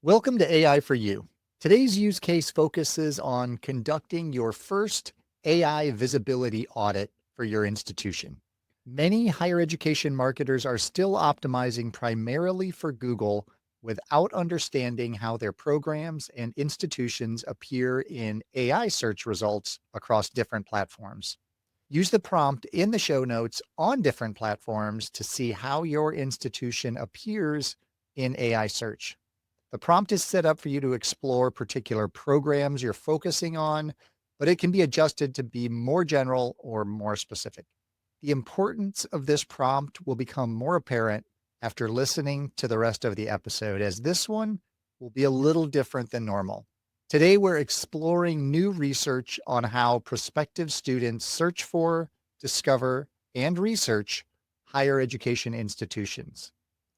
Welcome to AI for You. Today's use case focuses on conducting your first AI visibility audit for your institution. Many higher education marketers are still optimizing primarily for Google without understanding how their programs and institutions appear in AI search results across different platforms. Use the prompt in the show notes on different platforms to see how your institution appears in AI search. The prompt is set up for you to explore particular programs you're focusing on, but it can be adjusted to be more general or more specific. The importance of this prompt will become more apparent after listening to the rest of the episode, as this one will be a little different than normal. Today, we're exploring new research on how prospective students search for, discover, and research higher education institutions.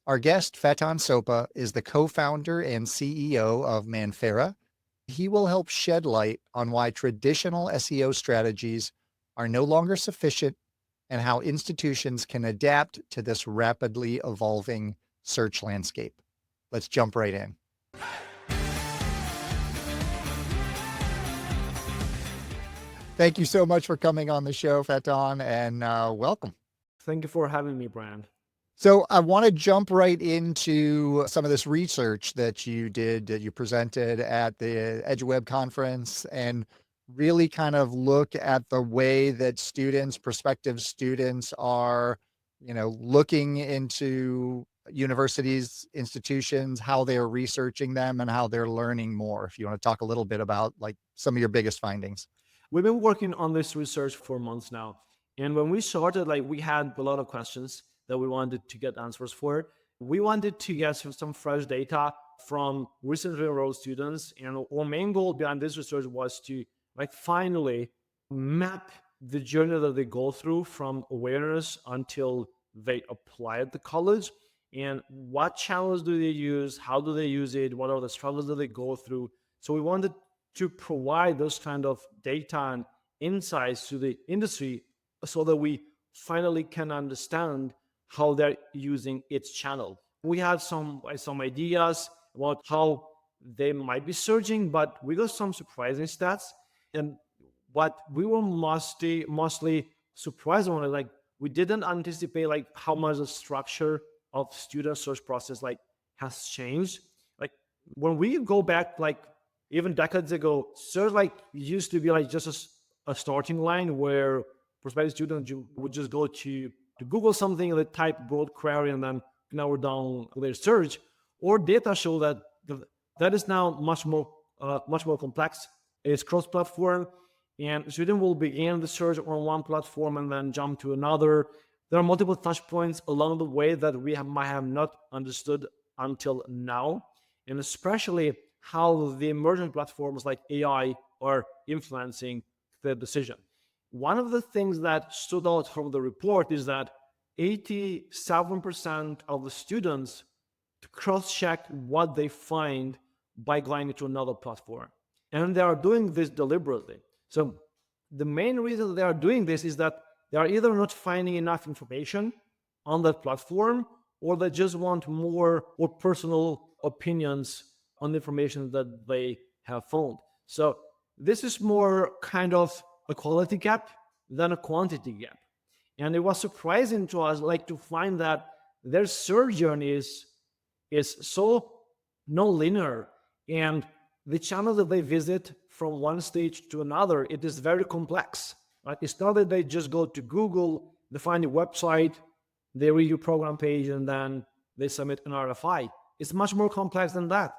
Our guest, Faton Sopa, is the co-founder and CEO of Manaferra. He will help shed light on why traditional SEO strategies are no longer sufficient and how institutions can adapt to this rapidly evolving search landscape. Let's jump right in. Thank you so much for coming on the show, Faton, and welcome. Thank you for having me, Brian. So I want to jump right into some of this research that you did, that you presented at the EduWeb conference, and really kind of look at the way that students, prospective students are, looking into universities, institutions, how they're researching them and how they're learning more. If you want to talk a little bit about like some of your biggest findings. We've been working on this research for months now. And when we started, we had a lot of questions that we wanted to get answers for. We wanted to get some fresh data from recently enrolled students. And our main goal behind this research was to finally map the journey that they go through from awareness until they apply at the college. And what channels do they use? How do they use it? What are the struggles that they go through? So we wanted to provide those kind of data and insights to the industry so that we finally can understand how they're using its channel. We had some ideas about how they might be searching, but we got some surprising stats. And what we were mostly surprised on, we didn't anticipate how much the structure of student search process has changed. When we go back even decades ago, search used to be just a starting line where prospective students would just go to Google something, they type broad query, and then narrow down their search. Or data show that that is now much more complex. It's cross-platform, and student will begin the search on one platform and then jump to another. There are multiple touch points along the way that we might have not understood until now, and especially how the emerging platforms like AI are influencing the decision. One of the things that stood out from the report is that 87% of the students cross-check what they find by going to another platform. And they are doing this deliberately. So the main reason they are doing this is that they are either not finding enough information on that platform, or they just want more or personal opinions on the information that they have found. So this is more kind of a quality gap than a quantity gap. And it was surprising to us to find that their search journey is so non-linear, and the channel that they visit from one stage to another, it is very complex. It's not that they just go to Google, they find a website, they read your program page, and then they submit an RFI. It's much more complex than that.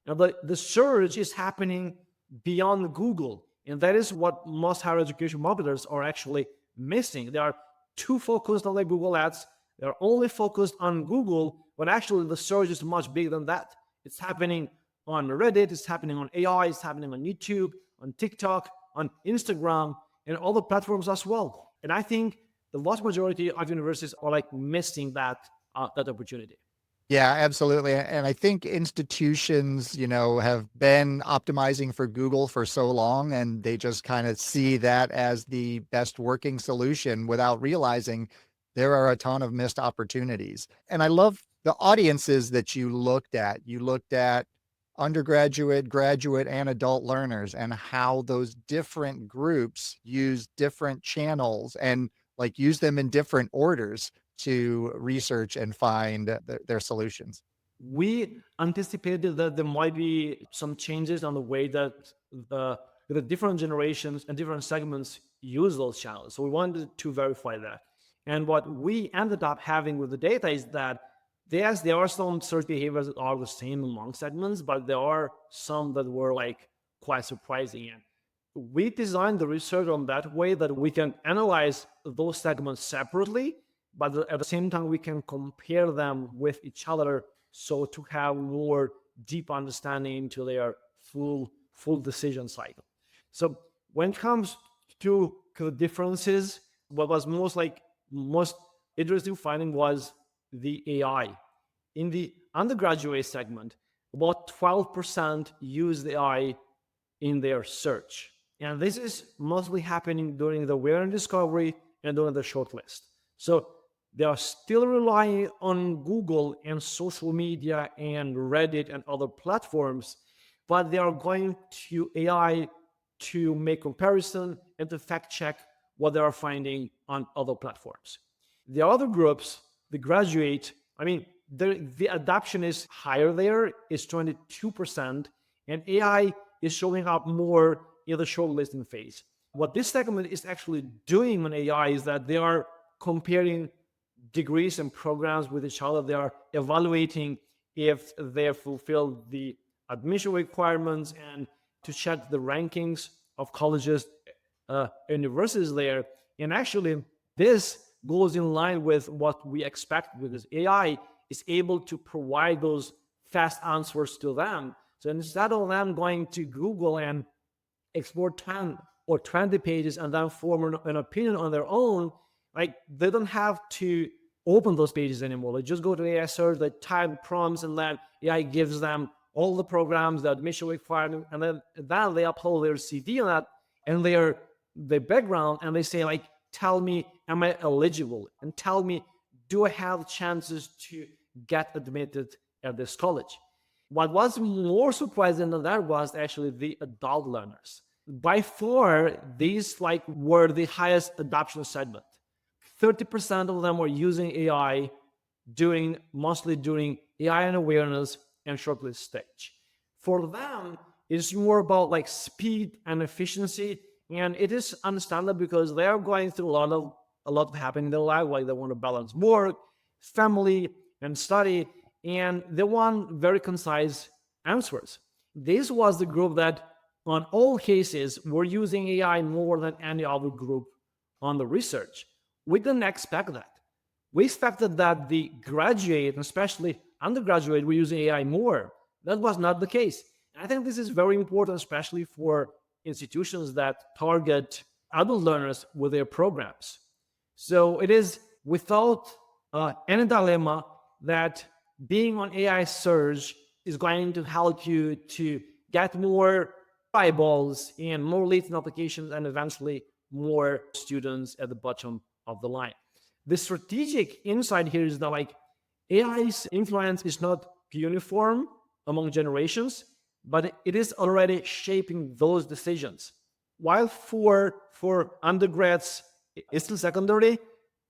The search is happening beyond Google. And that is what most higher education marketers are actually missing. They are too focused on Google ads. They're only focused on Google, but actually the search is much bigger than that. It's happening on Reddit, it's happening on AI, it's happening on YouTube, on TikTok, on Instagram, and other platforms as well. And I think the vast majority of universities are missing that opportunity. Yeah, absolutely. And I think institutions, have been optimizing for Google for so long, and they just kind of see that as the best working solution without realizing there are a ton of missed opportunities. And I love the audiences that you looked at. You looked at undergraduate, graduate, and adult learners, and how those different groups use different channels and like use them in different orders to research and find their solutions. We anticipated that there might be some changes on the way that the the different generations and different segments use those channels. So we wanted to verify that. And what we ended up having with the data is that yes, there are some search behaviors that are the same among segments, but there are some that were like quite surprising. And we designed the research on that way that we can analyze those segments separately, but at the same time we can compare them with each other, so to have more deep understanding into their full decision cycle. So when it comes to the differences, what was most interesting finding was the AI. In the undergraduate segment, about 12% use the AI in their search. And this is mostly happening during the awareness discovery and during the shortlist. So they are still relying on Google and social media and Reddit and other platforms, but they are going to AI to make comparison and to fact check what they are finding on other platforms. The other groups, the graduate, I mean, the adoption is higher there, is 22%, and AI is showing up more in the shortlisting phase. What this segment is actually doing on AI is that they are comparing degrees and programs with each other. They are evaluating if they fulfill the admission requirements and to check the rankings of colleges, universities there. And actually, this goes in line with what we expect, because AI is able to provide those fast answers to them. So instead of them going to Google and explore 10 or 20 pages and then form an opinion on their own, like they don't have to open those pages anymore. They just go to AI search, they type prompts, and then AI gives them all the programs, the admission requirement, and then they upload their CV on that and their background, and they say like, tell me, am I eligible? And tell me, do I have chances to get admitted at this college? What was more surprising than that was actually the adult learners. By far, these were the highest adoption segment. 30% of them were using AI mostly during AI and awareness and shortlist stage. For them, it's more about like speed and efficiency, and it is understandable because they are going through a lot of happening in their life. Like they want to balance work, family, and study, and they want very concise answers. This was the group that, on all cases, were using AI more than any other group on the research. We didn't expect that. We expected that the graduate, and especially undergraduate, were using AI more. That was not the case. And I think this is very important, especially for institutions that target adult learners with their programs. So it is without any dilemma that being on AI search is going to help you to get more eyeballs and more leads and applications, and eventually more students at the bottom of the line. The strategic insight here is that like AI's influence is not uniform among generations, but it is already shaping those decisions. While for undergrads it's still secondary,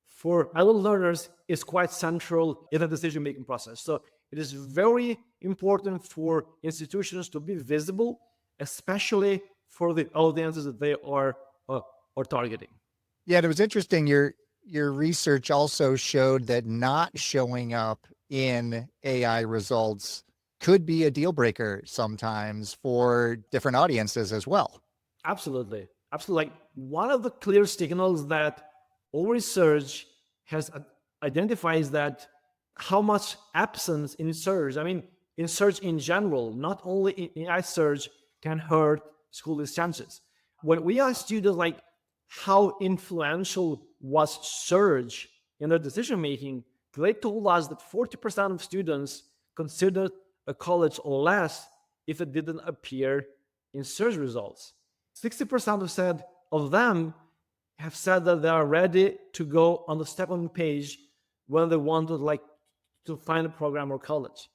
for adult learners it's quite central in the decision-making process. So it is very important for institutions to be visible, especially for the audiences that they are targeting. Yeah, and it was interesting. Your research also showed that not showing up in AI results could be a deal breaker sometimes for different audiences as well. Absolutely. Absolutely. Like one of the clear signals that all research has identified is that how much absence in search, I mean, in search in general, not only in AI search, can hurt school chances. When we ask students like how influential was search in their decision making, they told us that 40% of students considered a college less if it didn't appear in search results. 60% of them have said that they are ready to go on the step-on page when they want to find a program or college.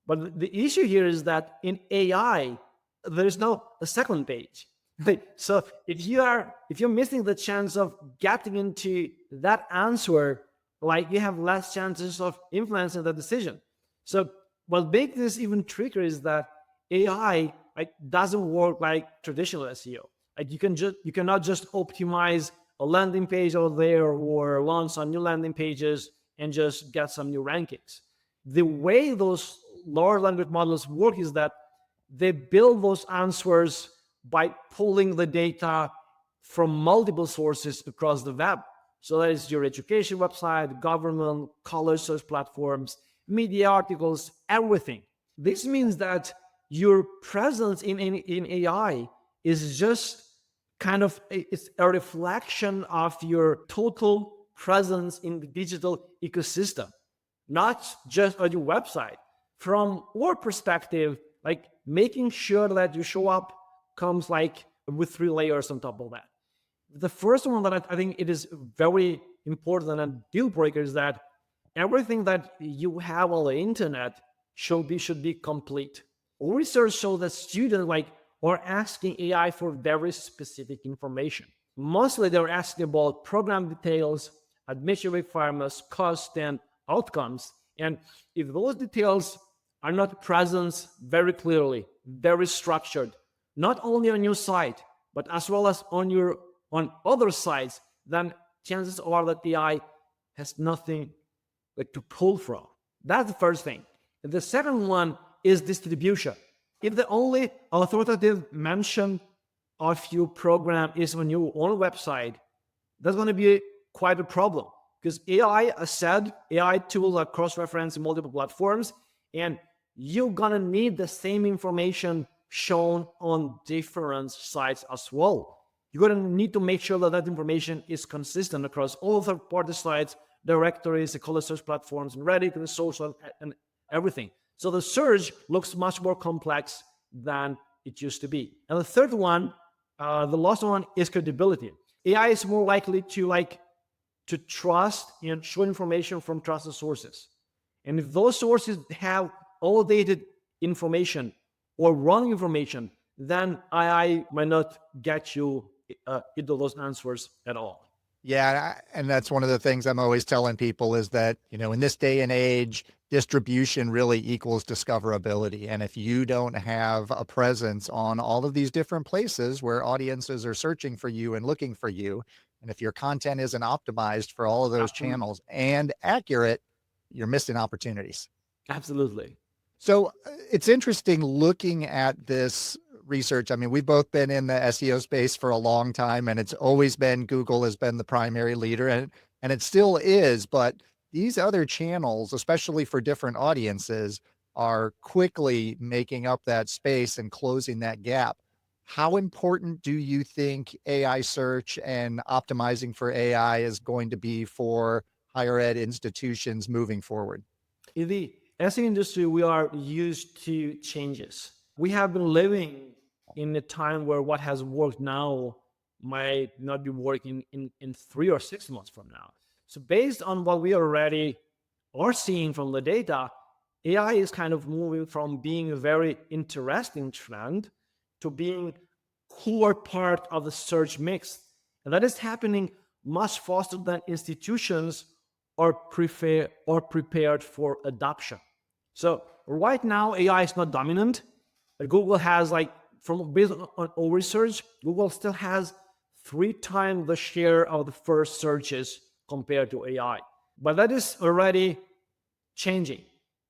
But the issue here is that in AI, there is no a second page. So if you're missing the chance of getting into that answer, like you have less chances of influencing the decision. So what makes this even trickier is that AI doesn't work like traditional SEO. Like you cannot just optimize a landing page out there or launch some new landing pages and just get some new rankings. The way those large language models work is that they build those answers by pulling the data from multiple sources across the web. So that is your education website, government, college search platforms, media articles, everything. This means that your presence in AI is just it's a reflection of your total presence in the digital ecosystem, not just on your website. From our perspective, like making sure that you show up comes like with 3 layers on top of that. The first one that I think it is very important and deal breaker is that everything that you have on the internet should be complete. Research shows that students are asking AI for very specific information. Mostly they're asking about program details, admission requirements, cost, and outcomes. And if those details are not present very clearly, very structured, not only on your site, but as well as on other sites, then chances are that AI has nothing to pull from. That's the first thing. And the second one is distribution. If the only authoritative mention of your program is on your own website, that's going to be quite a problem, because AI, as said, AI tools are cross-referencing multiple platforms, and you're going to need the same information shown on different sites as well. You're going to need to make sure that that information is consistent across all third-party sites, directories, the college search platforms, and Reddit, and social, and everything. So the search looks much more complex than it used to be. And the third one, the last one, is credibility. AI is more likely to trust and show information from trusted sources. And if those sources have outdated information or wrong information, then AI might not get you into those answers at all. Yeah, and that's one of the things I'm always telling people is that, in this day and age, distribution really equals discoverability. And if you don't have a presence on all of these different places where audiences are searching for you and looking for you, and if your content isn't optimized for all of those Absolutely. channels and accurate, you're missing opportunities. Absolutely. So it's interesting looking at this research. I mean, we've both been in the SEO space for a long time, and it's always been Google has been the primary leader, and it still is. But these other channels, especially for different audiences, are quickly making up that space and closing that gap. How important do you think AI search and optimizing for AI is going to be for higher ed institutions moving forward? In the SEO industry, we are used to changes. We have been living in a time where what has worked now might not be working in 3 or 6 months from now. So based on what we already are seeing from the data, AI is kind of moving from being a very interesting trend to being core part of the search mix. And that is happening much faster than institutions are prepared for adoption. So right now, AI is not dominant. Google has based on our research, Google still has 3 times the share of the first searches compared to AI. But that is already changing.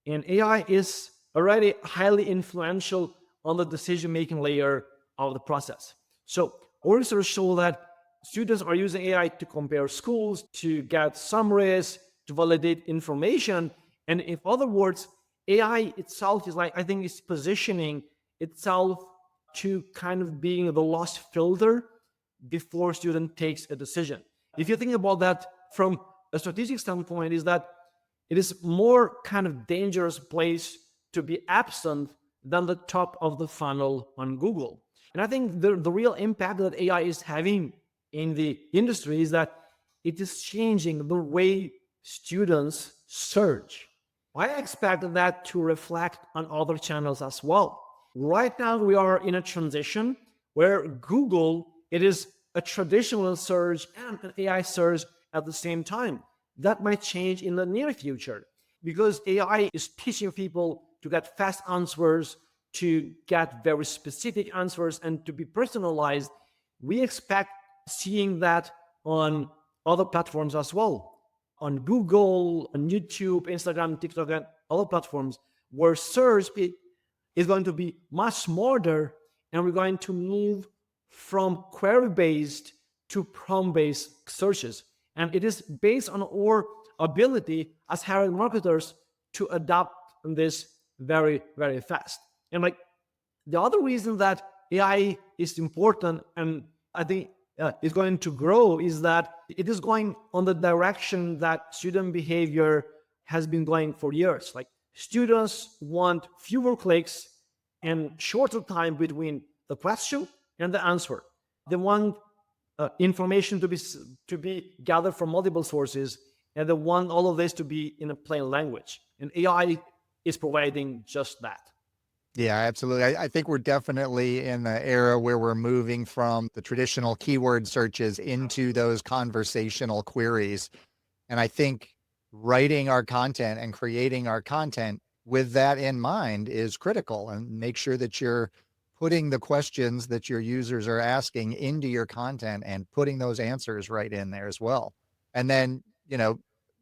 And AI is already highly influential on the decision-making layer of the process. So our research show that students are using AI to compare schools, to get summaries, to validate information. And in other words, AI itself is I think is positioning itself to kind of being the last filter before student takes a decision. If you think about that from a strategic standpoint, is that it is more kind of dangerous place to be absent than the top of the funnel on Google. And I think the real impact that AI is having in the industry is that it is changing the way students search. I expect that to reflect on other channels as well. Right now, we are in a transition where Google, it is a traditional search and an AI search at the same time. That might change in the near future because AI is teaching people to get fast answers, to get very specific answers, and to be personalized. We expect seeing that on other platforms as well, on Google, on YouTube, Instagram, TikTok, and other platforms, where search is going to be much smarter, and we're going to move from query-based to prompt-based searches. And it is based on our ability as hiring marketers to adapt this very, very fast. And like the other reason that AI is important, and I think is going to grow, is that it is going on the direction that student behavior has been going for years. Like students want fewer clicks and shorter time between the question and the answer. They want information to be gathered from multiple sources, and they want all of this to be in a plain language. And AI is providing just that. Yeah, absolutely. I think we're definitely in the era where we're moving from the traditional keyword searches into those conversational queries. And I think writing our content and creating our content with that in mind is critical, and make sure that you're putting the questions that your users are asking into your content and putting those answers right in there as well. And then,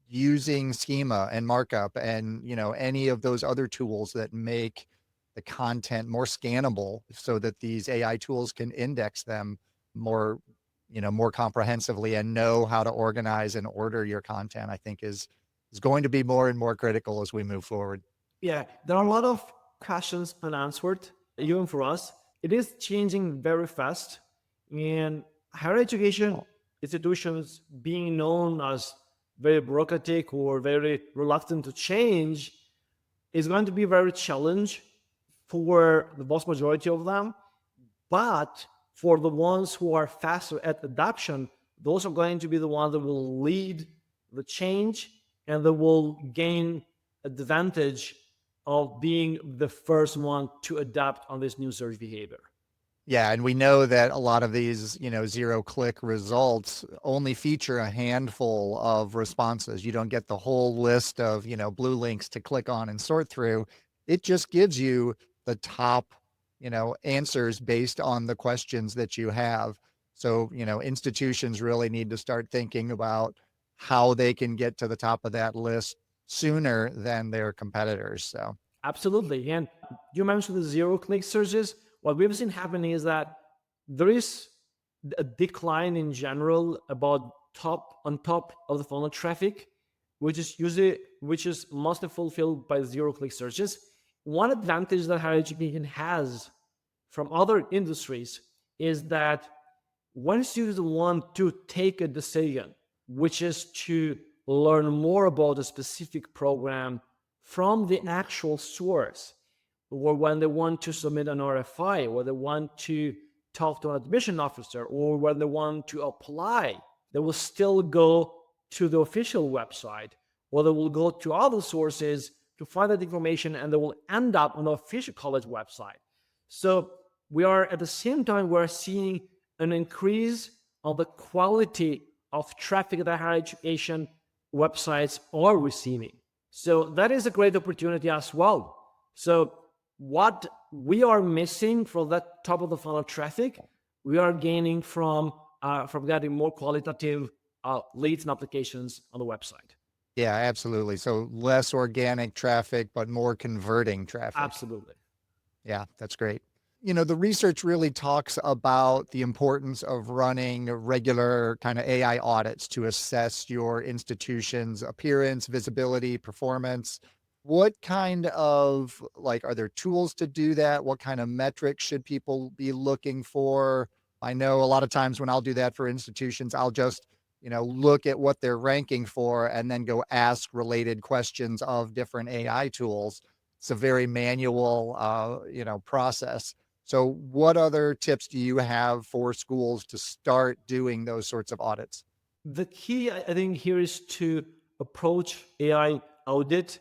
using schema and markup and, any of those other tools that make the content more scannable so that these AI tools can index them more, more comprehensively and know how to organize and order your content, I think is going to be more and more critical as we move forward. Yeah, there are a lot of questions unanswered, even for us. It is changing very fast, and higher education institutions being known as very bureaucratic or very reluctant to change is going to be very challenge for the vast majority of them. But for the ones who are faster at adoption, those are going to be the ones that will lead the change and that will gain advantage of being the first one to adapt on this new search behavior. Yeah, and we know that a lot of these, zero click results only feature a handful of responses. You don't get the whole list of, blue links to click on and sort through. It just gives you the top, answers based on the questions that you have. So, institutions really need to start thinking about how they can get to the top of that list sooner than their competitors. So, Absolutely. And you mentioned the zero click searches. What we've seen happening is that there is a decline in general about top of the funnel traffic, which is mostly fulfilled by zero click searches. One advantage that higher education has from other industries is that once you want to take a decision, which is to learn more about a specific program from the actual source, or when they want to submit an RFI, or they want to talk to an admission officer, or when they want to apply, they will still go to the official website, or they will go to other sources to find that information, and they will end up on the official college website. So we are at the same time, we're seeing an increase of the quality of traffic that higher education websites are receiving. So that is a great opportunity as well. So what we are missing from that top of the funnel traffic, we are gaining from getting more qualitative leads and applications on the website. yeah, absolutely. So less organic traffic, but more converting traffic. Absolutely. Yeah, that's great. The research really talks about the importance of running regular kind of AI audits to assess your institution's appearance, visibility, performance. What kind of are there tools to do that? What kind of metrics should people be looking for? I know a lot of times when I'll do that for institutions, I'll just, look at what they're ranking for and then go ask related questions of different AI tools. It's a very manual, process. So what other tips do you have for schools to start doing those sorts of audits? The key, I think, here is to approach AI audit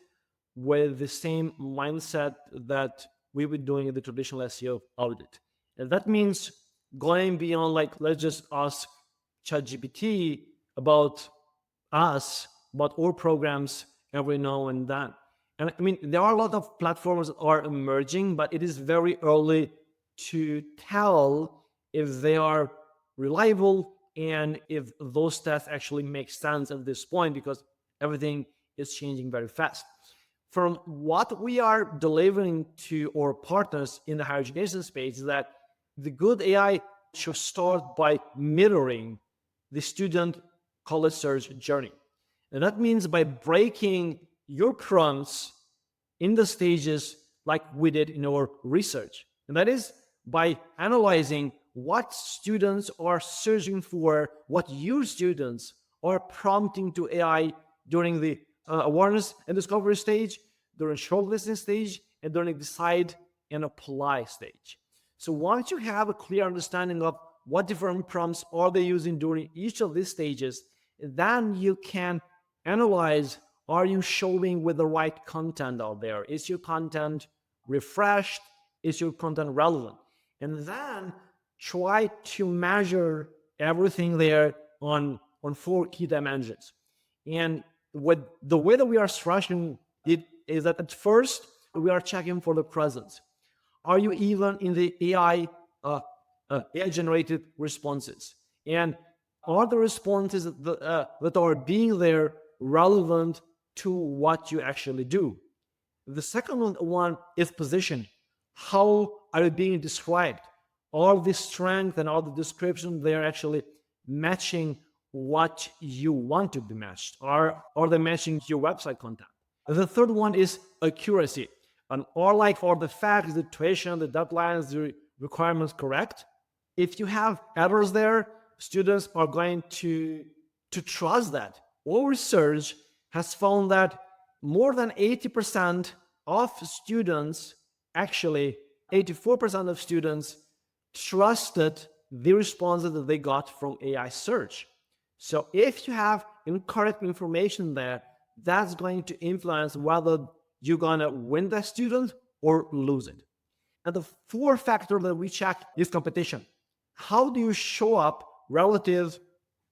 with the same mindset that we were doing in the traditional SEO audit. And that means going beyond, like, let's just ask ChatGPT about us, about our programs every now and then. And I mean, there are a lot of platforms that are emerging, but it is very early to tell if they are reliable and if those tests actually make sense at this point, because everything is changing very fast. From what we are delivering to our partners in the higher education space is that the good AI should start by mirroring the student college search journey. And that means by breaking your prompts in the stages like we did in our research. And that is by analyzing what students are searching for, what your students are prompting to AI during the awareness and discovery stage, during shortlisting stage, and during decide and apply stage. So once you have a clear understanding of what different prompts are they using during each of these stages, then you can analyze, are you showing with the right content out there? Is your content refreshed? Is your content relevant? And then try to measure everything there on 4 key dimensions. And what the way that we are structuring it is that at first we are checking for the presence. Are you even in the AI AI-generated responses? And are the responses that are being there relevant to what you actually do? The second one is position. How are you being described? All the strength and all the description, they are actually matching what you want to be matched. Are they matching your website content? The third one is accuracy. And are, like, for the facts, the tuition, the deadlines, the requirements correct? If you have errors there, students are going to trust that. Our research has found that more than 80% of students, actually 84% of students, trusted the responses that they got from AI search. So if you have incorrect information there, that's going to influence whether you're going to win that student or lose it. And the fourth factor that we check is competition. How do you show up relative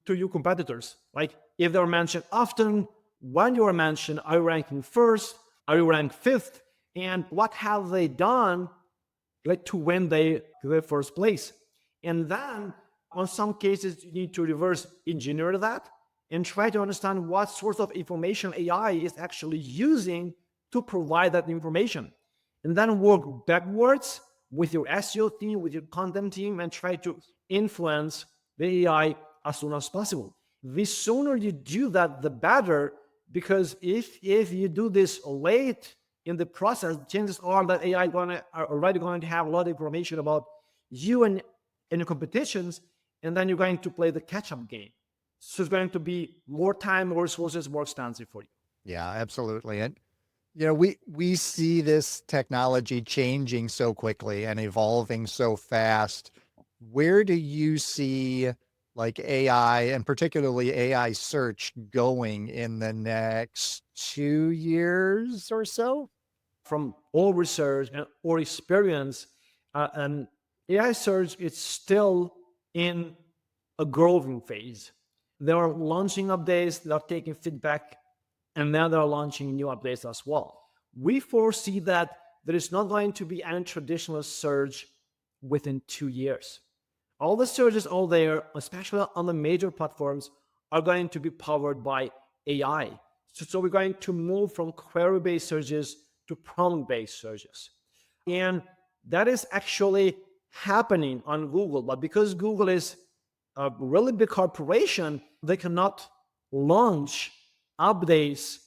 to your competitors? Like, if they're mentioned often, when you are mentioned, are you ranking first? Are you ranked fifth? And what have they done, like, to win their first place? And then, on some cases, you need to reverse engineer that and try to understand what sort of information AI is actually using to provide that information. And then work backwards with your SEO team, with your content team, and try to influence the AI as soon as possible. The sooner you do that, the better, because if you do this late in the process, chances are that AI are already going to have a lot of information about you and your competitions, and then you're going to play the catch-up game. So it's going to be more time, more resources, more expensive for you. Yeah, absolutely. And we see this technology changing so quickly and evolving so fast. Where do you see, like, AI and particularly AI search going in the next 2 years or so? From all research and or experience, and AI search is still in a growing phase. They are launching updates, they are taking feedback, and then they're launching new updates as well. We foresee that there is not going to be any traditional search within 2 years. All the searches out there, especially on the major platforms, are going to be powered by AI. So we're going to move from query-based searches to prompt-based searches. And that is actually happening on Google. But because Google is a really big corporation, they cannot launch updates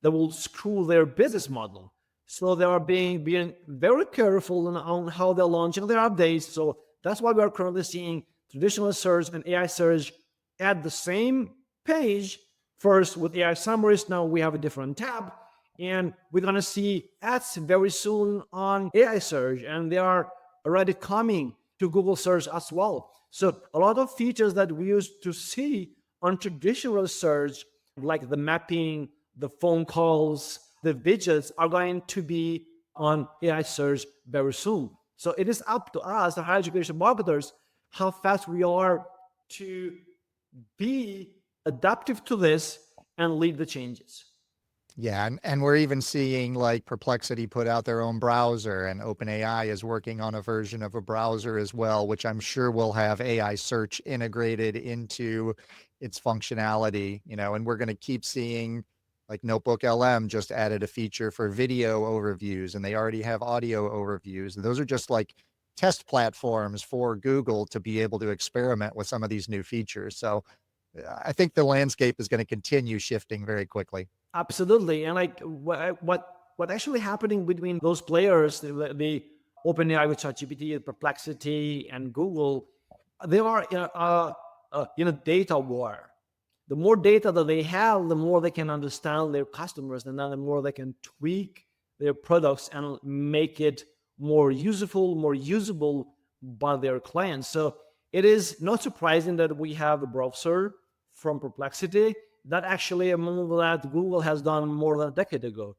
that will screw their business model. So they are being very careful on how they're launching their updates. So that's why we are currently seeing traditional search and AI search at the same page. First with AI summaries, now we have a different tab. And we're going to see ads very soon on AI search, and they are already coming to Google search as well. So a lot of features that we used to see on traditional search, like the mapping, the phone calls, the widgets are going to be on AI search very soon. So it is up to us, the higher education marketers, how fast we are to be adaptive to this and lead the changes. Yeah, and we're even seeing like Perplexity put out their own browser, and OpenAI is working on a version of a browser as well, which I'm sure will have AI search integrated into its functionality, and we're going to keep seeing like Notebook LM just added a feature for video overviews, and they already have audio overviews. And those are just like test platforms for Google to be able to experiment with some of these new features. So I think the landscape is going to continue shifting very quickly. Absolutely. And like what actually happening between those players, the OpenAI with ChatGPT, Perplexity, and Google, they are in a data war. The more data that they have, the more they can understand their customers, and then the more they can tweak their products and make it more useful, more usable by their clients. So it is not surprising that we have a browser from Perplexity. That actually a move that Google has done more than a decade ago.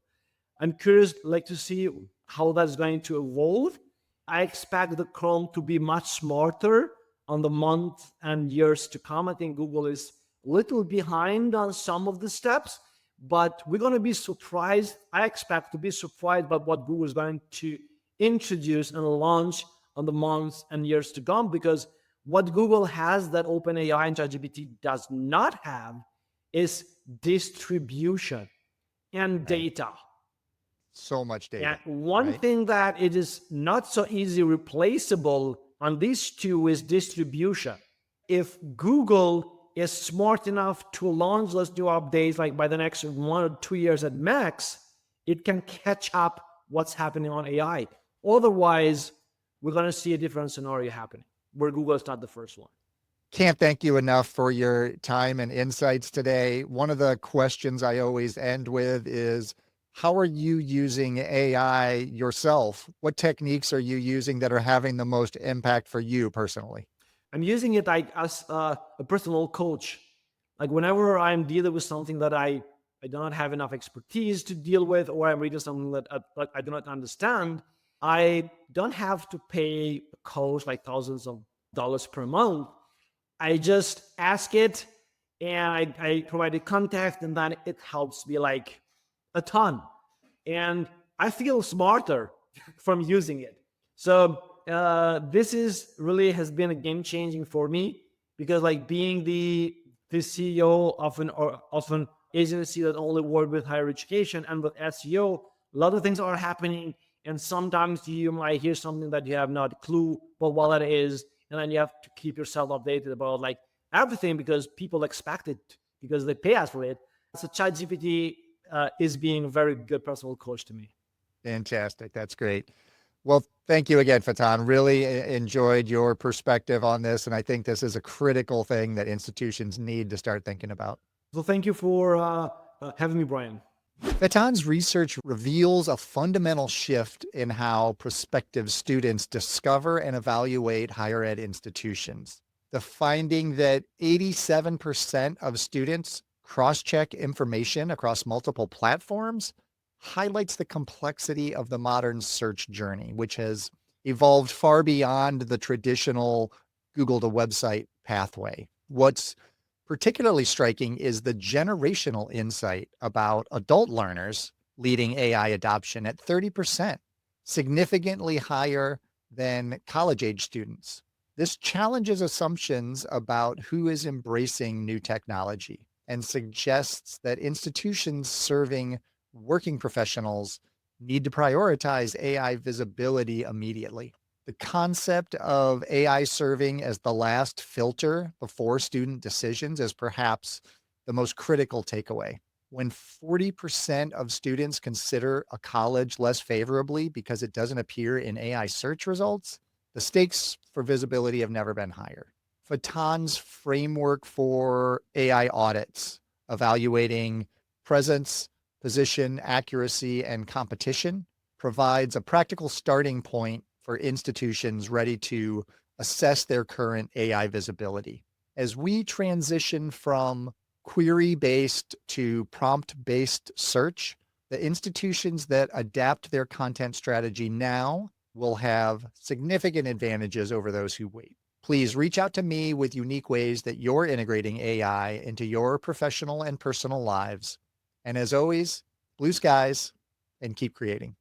I'm curious, like, to see how that's going to evolve. I expect the Chrome to be much smarter on the month and years to come. I think Google is a little behind on some of the steps, but we're going to be surprised. I expect to be surprised by what Google is going to introduce and launch on the months and years to come, because what Google has that OpenAI and ChatGPT does not have is distribution and Right. data. So much And data, one right? thing that it is not so easy replaceable on these two is distribution. If Google is smart enough to launch those new updates like by the next 1 or 2 years at max, it can catch up what's happening on AI. Otherwise, we're going to see a different scenario happening where Google is not the first one. Can't thank you enough for your time and insights today. One of the questions I always end with is, how are you using AI yourself? What techniques are you using that are having the most impact for you personally? I'm using it like as a personal coach. Like whenever I'm dealing with something that I do not have enough expertise to deal with, or I'm reading something that like I do not understand, I don't have to pay a coach like thousands of dollars per month. I just ask it, and I provide the context, and then it helps me like a ton. And I feel smarter from using it. So this is really has been a game changing for me, because like being the CEO of an agency that only work with higher education and with SEO, a lot of things are happening, and sometimes you might hear something that you have not a clue but what it is, and then you have to keep yourself updated about like everything because people expect it because they pay us for it. So ChatGPT is being a very good personal coach to me. Fantastic. That's great. Well, thank you again, Faton. Really enjoyed your perspective on this. And I think this is a critical thing that institutions need to start thinking about. So thank you for having me, Brian. Faton's research reveals a fundamental shift in how prospective students discover and evaluate higher ed institutions. The finding that 87% of students cross-check information across multiple platforms highlights the complexity of the modern search journey, which has evolved far beyond the traditional Google to website pathway. What's particularly striking is the generational insight about adult learners leading AI adoption at 30%, significantly higher than college age students. This challenges assumptions about who is embracing new technology and suggests that institutions serving working professionals need to prioritize AI visibility immediately. The concept of AI serving as the last filter before student decisions is perhaps the most critical takeaway. When 40% of students consider a college less favorably because it doesn't appear in AI search results, the stakes for visibility have never been higher. Faton's framework for AI audits, evaluating presence, position, accuracy, and competition, provides a practical starting point for institutions ready to assess their current AI visibility. As we transition from query based to prompt based search, The institutions that adapt their content strategy now will have significant advantages over those who wait. Please reach out to me with unique ways that you're integrating AI into your professional and personal lives. And as always, blue skies and keep creating.